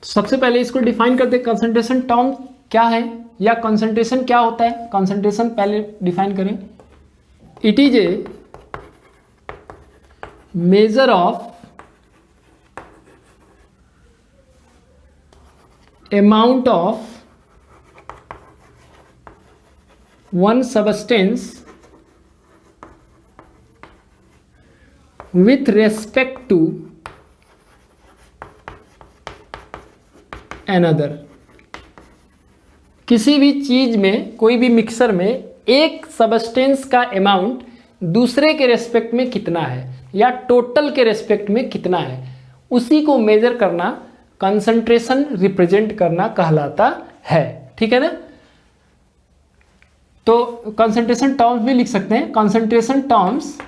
सबसे पहले इसको डिफाइन करते हैं, कंसंट्रेशन टर्म क्या है या कंसंट्रेशन क्या होता है। कंसंट्रेशन पहले डिफाइन करें, it is a measure of amount of one substance with respect to another। किसी भी चीज में, कोई भी मिक्सर में एक सबस्टेंस का अमाउंट दूसरे के रेस्पेक्ट में कितना है या टोटल के रेस्पेक्ट में कितना है, उसी को मेजर करना, कंसंट्रेशन रिप्रेजेंट करना कहलाता है, ठीक है ना। तो कंसंट्रेशन टर्म्स भी लिख सकते हैं, कंसंट्रेशन टर्म्स,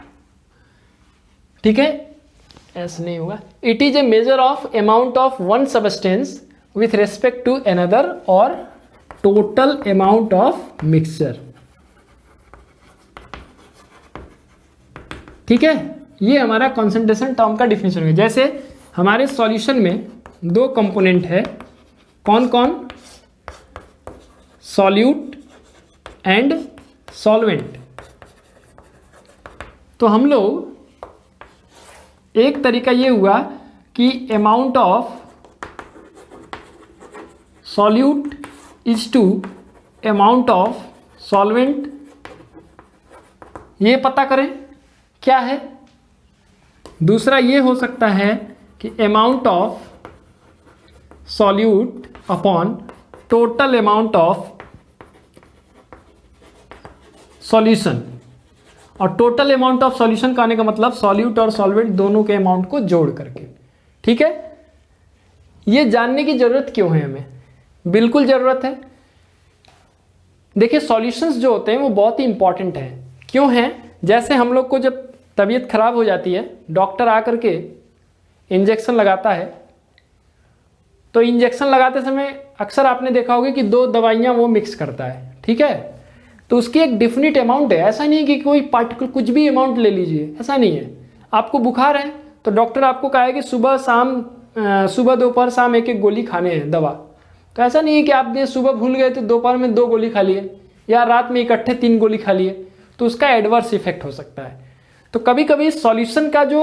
ठीक है, ऐसा नहीं होगा। It is a measure of amount of one substance with respect to another और टोटल अमाउंट ऑफ मिक्सचर, ठीक है। ये हमारा कंसंट्रेशन टर्म का डिफिनेशन है। जैसे हमारे सॉल्यूशन में 2 कंपोनेंट है, कौन कौन, सॉल्यूट एंड सॉल्वेंट। तो हम लोग, एक तरीका ये हुआ कि amount of solute is to amount of solvent, ये पता करें क्या है। दूसरा ये हो सकता है कि amount of solute upon total amount of solution, और टोटल अमाउंट ऑफ सॉल्यूशन कहने का मतलब सॉल्यूट और सॉल्वेंट दोनों के अमाउंट को जोड़ करके, ठीक है। ये जानने की जरूरत क्यों है हमें, बिल्कुल जरूरत है। देखिए सॉल्यूशंस जो होते हैं वो बहुत ही इंपॉर्टेंट हैं। क्यों हैं, जैसे हम लोग को जब तबीयत खराब हो जाती है, डॉक्टर आकर के इंजेक्शन लगाता है, तो इंजेक्शन लगाते समय अक्सर आपने देखा होगा कि 2 दवाइयाँ वो मिक्स करता है, ठीक है। तो उसकी एक डिफिनिट अमाउंट है, ऐसा नहीं है कि कोई पार्टिकुलर कुछ भी अमाउंट ले लीजिए, ऐसा नहीं है। आपको बुखार है तो डॉक्टर आपको कहा है कि सुबह दोपहर शाम एक एक गोली खाने हैं दवा, तो ऐसा नहीं है कि आपने सुबह भूल गए तो दोपहर में 2 गोली खा लिए या रात में इकट्ठे 3 गोली खा लिए, तो उसका एडवर्स इफेक्ट हो सकता है। तो कभी कभी सॉल्यूशन का जो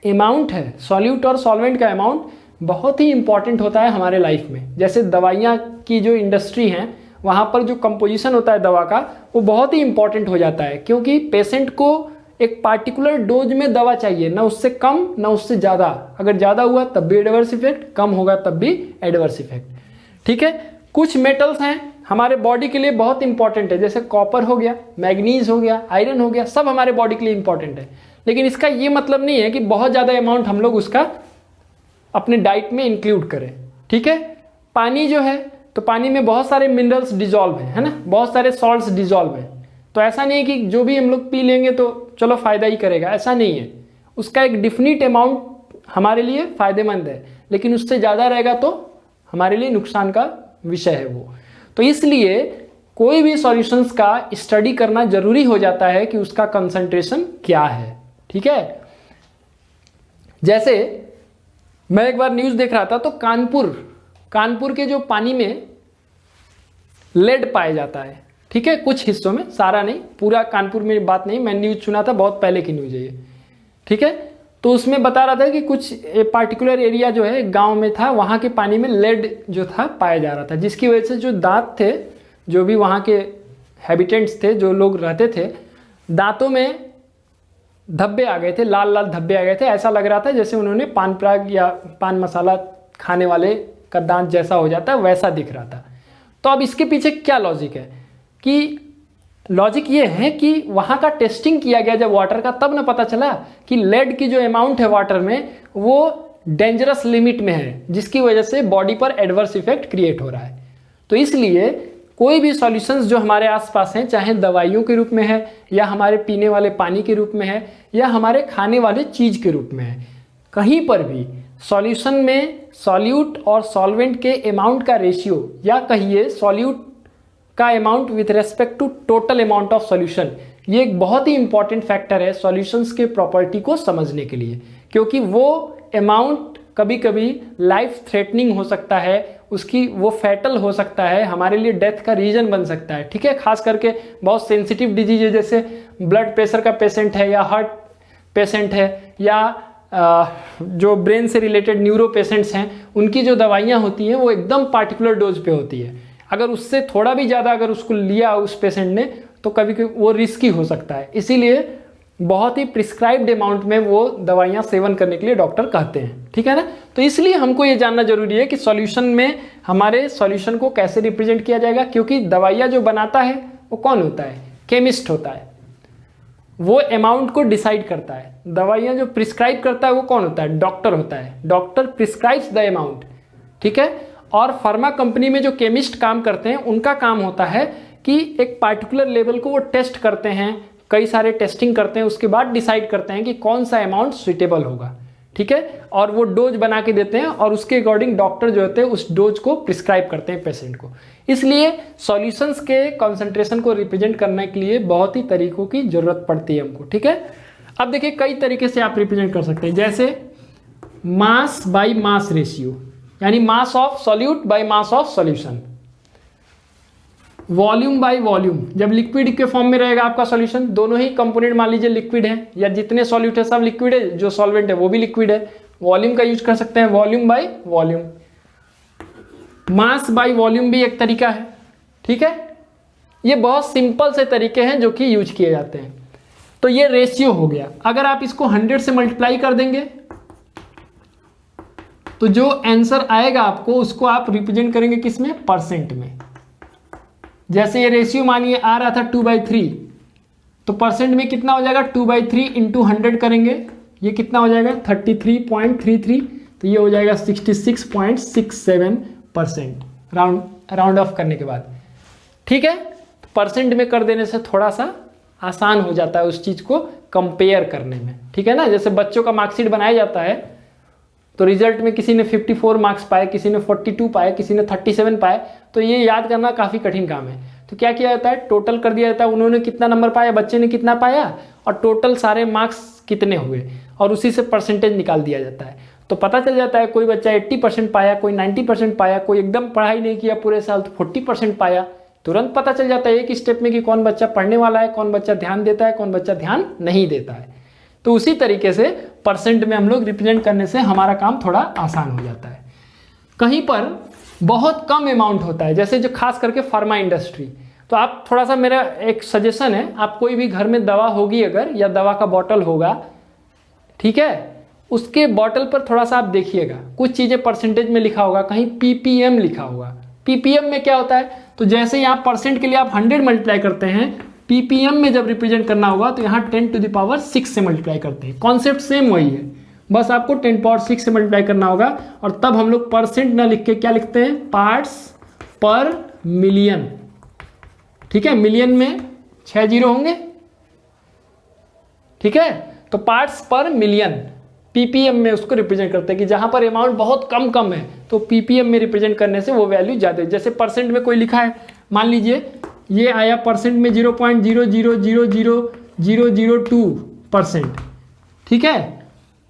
अमाउंट है, सॉल्यूट और सॉल्वेंट का अमाउंट बहुत ही इंपॉर्टेंट होता है हमारे लाइफ में। जैसे दवाइयाँ की जो इंडस्ट्री हैं वहाँ पर जो कंपोजिशन होता है दवा का वो बहुत ही इंपॉर्टेंट हो जाता है, क्योंकि पेशेंट को एक पार्टिकुलर डोज में दवा चाहिए, ना उससे कम ना उससे ज़्यादा। अगर ज़्यादा हुआ तब भी एडवर्स इफेक्ट, कम होगा तब भी एडवर्स इफेक्ट, ठीक है। कुछ मेटल्स हैं हमारे बॉडी के लिए बहुत इंपॉर्टेंट है, जैसे कॉपर हो गया, मैग्नीज हो गया, आयरन हो गया, सब हमारे बॉडी के लिए इंपॉर्टेंट है। लेकिन इसका ये मतलब नहीं है कि बहुत ज़्यादा अमाउंट हम लोग उसका अपने डाइट में इंक्लूड करें, ठीक है। पानी जो है तो पानी में बहुत सारे मिनरल्स डिजॉल्व हैं, है ना, बहुत सारे सॉल्ट्स डिजॉल्व हैं। तो ऐसा नहीं है कि जो भी हम लोग पी लेंगे तो चलो फ़ायदा ही करेगा, ऐसा नहीं है। उसका एक डिफिनिट अमाउंट हमारे लिए फ़ायदेमंद है, लेकिन उससे ज़्यादा रहेगा तो हमारे लिए नुकसान का विषय है वो। तो इसलिए कोई भी सॉल्यूशंस का स्टडी करना जरूरी हो जाता है कि उसका कंसंट्रेशन क्या है, ठीक है। जैसे मैं एक बार न्यूज़ देख रहा था तो कानपुर के जो पानी में लेड पाया जाता है, ठीक है, कुछ हिस्सों में, सारा नहीं, पूरा कानपुर में बात नहीं, मैं न्यूज़ सुना था, बहुत पहले की न्यूज़ है ये, ठीक है। तो उसमें बता रहा था कि कुछ पार्टिकुलर एरिया जो है गांव में था, वहाँ के पानी में लेड जो था पाया जा रहा था, जिसकी वजह से जो दांत थे, जो भी वहाँ के हैबिटेंट्स थे, जो लोग रहते थे, दांतों में धब्बे आ गए थे, लाल लाल धब्बे आ गए थे। ऐसा लग रहा था जैसे उन्होंने पान पराग या पान मसाला खाने वाले का दांत जैसा हो जाता है, वैसा दिख रहा था। तो अब इसके पीछे क्या लॉजिक है कि लॉजिक ये है कि वहाँ का टेस्टिंग किया गया जब वाटर का, तब ना पता चला कि लेड की जो अमाउंट है वाटर में वो डेंजरस लिमिट में है, जिसकी वजह से बॉडी पर एडवर्स इफेक्ट क्रिएट हो रहा है। तो इसलिए कोई भी सॉल्यूशंस जो हमारे आसपास हैं, चाहे दवाइयों के रूप में है या हमारे पीने वाले पानी के रूप में है या हमारे खाने वाले चीज़ के रूप में है, कहीं पर भी सॉल्यूशन में सॉल्यूट और सॉल्वेंट के अमाउंट का रेशियो, या कहिए सॉल्यूट का amount with respect to total amount of solution, ये एक बहुत ही इंपॉर्टेंट फैक्टर है सॉल्यूशंस के प्रॉपर्टी को समझने के लिए, क्योंकि वो अमाउंट कभी कभी लाइफ थ्रेटनिंग हो सकता है, उसकी वो फैटल हो सकता है, हमारे लिए डेथ का रीजन बन सकता है, ठीक है। खास करके बहुत सेंसिटिव डिजीज है, जैसे ब्लड प्रेशर का पेशेंट है या हार्ट पेशेंट है या जो ब्रेन से रिलेटेड न्यूरो पेशेंट्स हैं, उनकी जो दवाइयाँ होती हैं वो एकदम पार्टिकुलर डोज पे होती है। अगर उससे थोड़ा भी ज़्यादा अगर उसको लिया उस पेशेंट ने तो कभी कभी वो रिस्की हो सकता है, इसीलिए बहुत ही प्रिस्क्राइब्ड अमाउंट में वो दवाइयाँ सेवन करने के लिए डॉक्टर कहते हैं, ठीक है ना। तो इसलिए हमको ये जानना जरूरी है कि सॉल्यूशन में हमारे सॉल्यूशन को कैसे रिप्रेजेंट किया जाएगा, क्योंकि दवाइयाँ जो बनाता है वो कौन होता है, केमिस्ट होता है, वो अमाउंट को डिसाइड करता है। दवाइयाँ जो प्रिस्क्राइब करता है वो कौन होता है, डॉक्टर होता है, डॉक्टर प्रिस्क्राइब्स द अमाउंट, ठीक है। और फार्मा कंपनी में जो केमिस्ट काम करते हैं उनका काम होता है कि एक पार्टिकुलर लेवल को वो टेस्ट करते हैं, कई सारे टेस्टिंग करते हैं, उसके बाद डिसाइड करते हैं कि कौन सा अमाउंट सुइटेबल होगा, ठीक है। और वो डोज बना के देते हैं और उसके अकॉर्डिंग डॉक्टर जो होते हैं उस डोज को प्रिस्क्राइब करते हैं पेशेंट को। इसलिए सॉल्यूशंस के कॉन्सेंट्रेशन को रिप्रेजेंट करने के लिए बहुत ही तरीकों की जरूरत पड़ती है हमको, ठीक है। अब देखिए कई तरीके से आप रिप्रेजेंट कर सकते हैं, जैसे मास बाई मास रेशियो, यानी mass of solute by mass of solution, volume by volume. जब लिक्विड के फॉर्म में रहेगा आपका सॉल्यूशन, दोनों ही कंपोनेंट मान लीजिए लिक्विड है या जितने सॉल्यूट है सब लिक्विड है, जो सॉल्वेंट है वो भी लिक्विड है, वॉल्यूम का यूज कर सकते हैं, volume by volume. Mass by volume भी एक तरीका है, ठीक है। ये बहुत सिंपल से तरीके हैं जो कि यूज किए जाते हैं। तो ये रेशियो हो गया। अगर आप इसको 100 से मल्टीप्लाई कर देंगे तो जो आंसर आएगा आपको उसको आप रिप्रेजेंट करेंगे किसमें, परसेंट में। जैसे ये रेशियो मानिए आ रहा था 2/3, तो परसेंट में कितना हो जाएगा, 2/3 इंटू 100 करेंगे, ये कितना हो जाएगा 33.33, तो ये हो जाएगा 66.67% राउंड ऑफ करने के बाद, ठीक है। तो परसेंट में कर देने से थोड़ा सा आसान हो जाता है उस चीज़ को कंपेयर करने में, ठीक है ना। जैसे बच्चों का मार्कशीट बनाया जाता है तो रिजल्ट में किसी ने 54 मार्क्स पाए, किसी ने 42 पाए, किसी ने 37 पाए, तो ये याद करना काफ़ी कठिन काम है। तो क्या किया जाता है, टोटल कर दिया जाता है, उन्होंने कितना नंबर पाया, बच्चे ने कितना पाया और टोटल सारे मार्क्स कितने हुए, और उसी से परसेंटेज निकाल दिया जाता है। तो पता चल जाता है कोई बच्चा 80% पाया, कोई 90% पाया, कोई एकदम पढ़ाई नहीं किया पूरे साल तो 40% पाया। तुरंत पता चल जाता है एक स्टेप में कि कौन बच्चा पढ़ने वाला है, कौन बच्चा ध्यान देता है, कौन बच्चा ध्यान नहीं देता है। तो उसी तरीके से परसेंट में हम लोग रिप्रेजेंट करने से हमारा काम थोड़ा आसान हो जाता है। कहीं पर बहुत कम अमाउंट होता है, जैसे जो खास करके फार्मा इंडस्ट्री, तो आप थोड़ा सा, मेरा एक सजेशन है, आप कोई भी घर में दवा होगी अगर, या दवा का बॉटल होगा, ठीक है, उसके बॉटल पर थोड़ा सा आप देखिएगा, कुछ चीज़ें परसेंटेज में लिखा होगा, कहीं ppm लिखा होगा। ppm में क्या होता है, तो जैसे यहाँ परसेंट के लिए आप 100 मल्टीप्लाई करते हैं, ppm में जब रिप्रेजेंट करना होगा तो यहाँ 10⁶ से मल्टीप्लाई करते हैं। कॉन्सेप्ट सेम वही है, बस आपको 10⁶ से मल्टीप्लाई करना होगा, और तब हम लोग परसेंट ना लिख के क्या लिखते हैं, पार्ट्स पर मिलियन। ठीक है, मिलियन में 6 जीरो होंगे, ठीक है, तो पार्ट्स पर मिलियन ppm में उसको रिप्रेजेंट करते हैं कि जहां पर अमाउंट बहुत कम है तो ppm में रिप्रेजेंट करने से वो वैल्यू ज़्यादा है। जैसे परसेंट में कोई लिखा है, मान लीजिए ये आया परसेंट में 0.0000002%, ठीक है,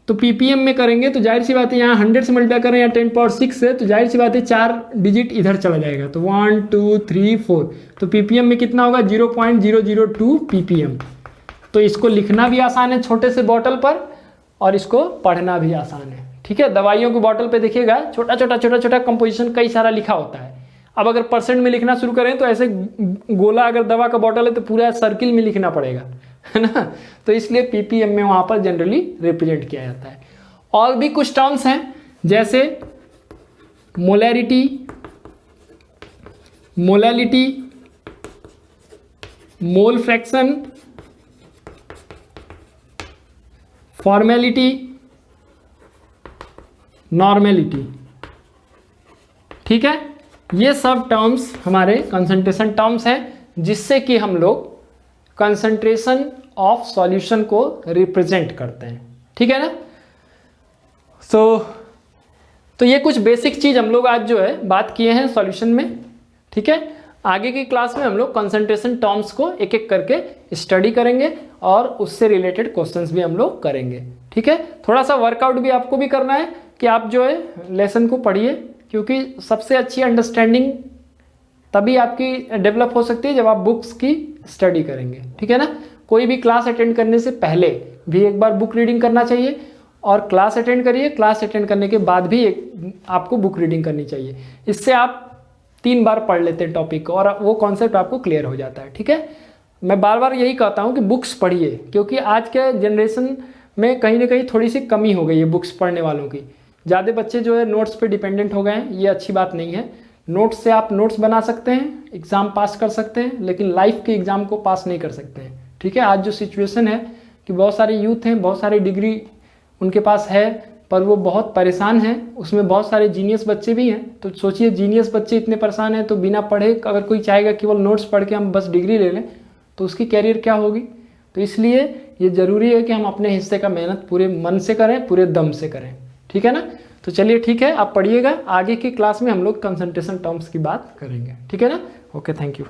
तो ppm में करेंगे तो जाहिर सी बात है यहाँ 100 से मल्टीप्लाई करें या 10⁶ से, तो जाहिर सी बात है 4 डिजिट इधर चला जाएगा, तो 1 2 3 4, तो ppm में कितना होगा 0.002 ppm। तो इसको लिखना भी आसान है छोटे से बॉटल पर, और इसको पढ़ना भी आसान है। ठीक है, दवाइयों की बॉटल पे देखिएगा छोटा छोटा कंपोजिशन कई सारा लिखा होता है। अब अगर परसेंट में लिखना शुरू करें तो ऐसे गोला अगर दवा का बॉटल है तो पूरा सर्किल में लिखना पड़ेगा, है ना, तो इसलिए ppm में वहां पर जनरली रिप्रेजेंट किया जाता है। और भी कुछ टर्म्स हैं जैसे molarity, molality, mole fraction, formality, normality. ठीक है, ये सब टर्म्स हमारे कंसंट्रेशन टर्म्स हैं, जिससे कि हम लोग कंसंट्रेशन ऑफ सॉल्यूशन को रिप्रेजेंट करते हैं। ठीक है ना, तो ये कुछ बेसिक चीज हम लोग आज जो है बात किए हैं सॉल्यूशन में। ठीक है, आगे की क्लास में हम लोग कंसंट्रेशन टर्म्स को एक एक करके स्टडी करेंगे और उससे रिलेटेड क्वेश्चंस भी हम लोग करेंगे। ठीक है, थोड़ा सा वर्कआउट भी आपको भी करना है कि आप जो है लेसन को पढ़िए, क्योंकि सबसे अच्छी अंडरस्टैंडिंग तभी आपकी डेवलप हो सकती है जब आप बुक्स की स्टडी करेंगे। ठीक है ना, कोई भी क्लास अटेंड करने से पहले भी एक बार बुक रीडिंग करना चाहिए, और क्लास अटेंड करिए, क्लास अटेंड करने के बाद भी आपको बुक रीडिंग करनी चाहिए। इससे आप 3 बार पढ़ लेते हैं टॉपिक और वो कॉन्सेप्ट आपको क्लियर हो जाता है। ठीक है, मैं बार बार यही कहता हूँ कि बुक्स पढ़िए, क्योंकि आज के जनरेशन में कहीं ना कहीं थोड़ी सी कमी हो गई है बुक्स पढ़ने वालों की। ज़्यादा बच्चे जो है नोट्स पे डिपेंडेंट हो गए हैं, ये अच्छी बात नहीं है। नोट्स से आप नोट्स बना सकते हैं, एग्ज़ाम पास कर सकते हैं, लेकिन लाइफ के एग्ज़ाम को पास नहीं कर सकते हैं। ठीक है, आज जो सिचुएशन है कि बहुत सारे यूथ हैं, बहुत सारी डिग्री उनके पास है, पर वो बहुत परेशान हैं, उसमें बहुत सारे जीनियस बच्चे भी हैं। तो सोचिए, जीनियस बच्चे इतने परेशान हैं, तो बिना पढ़े अगर कोई चाहेगा केवल नोट्स पढ़ के हम बस डिग्री ले लें, तो उसकी कैरियर क्या होगी। तो इसलिए ये ज़रूरी है कि हम अपने हिस्से का मेहनत पूरे मन से करें, पूरे दम से करें। ठीक है ना, तो चलिए ठीक है, आप पढ़िएगा, आगे की क्लास में हम लोग कंसंट्रेशन टर्म्स की बात करेंगे। ठीक है ना, ओके, थैंक यू।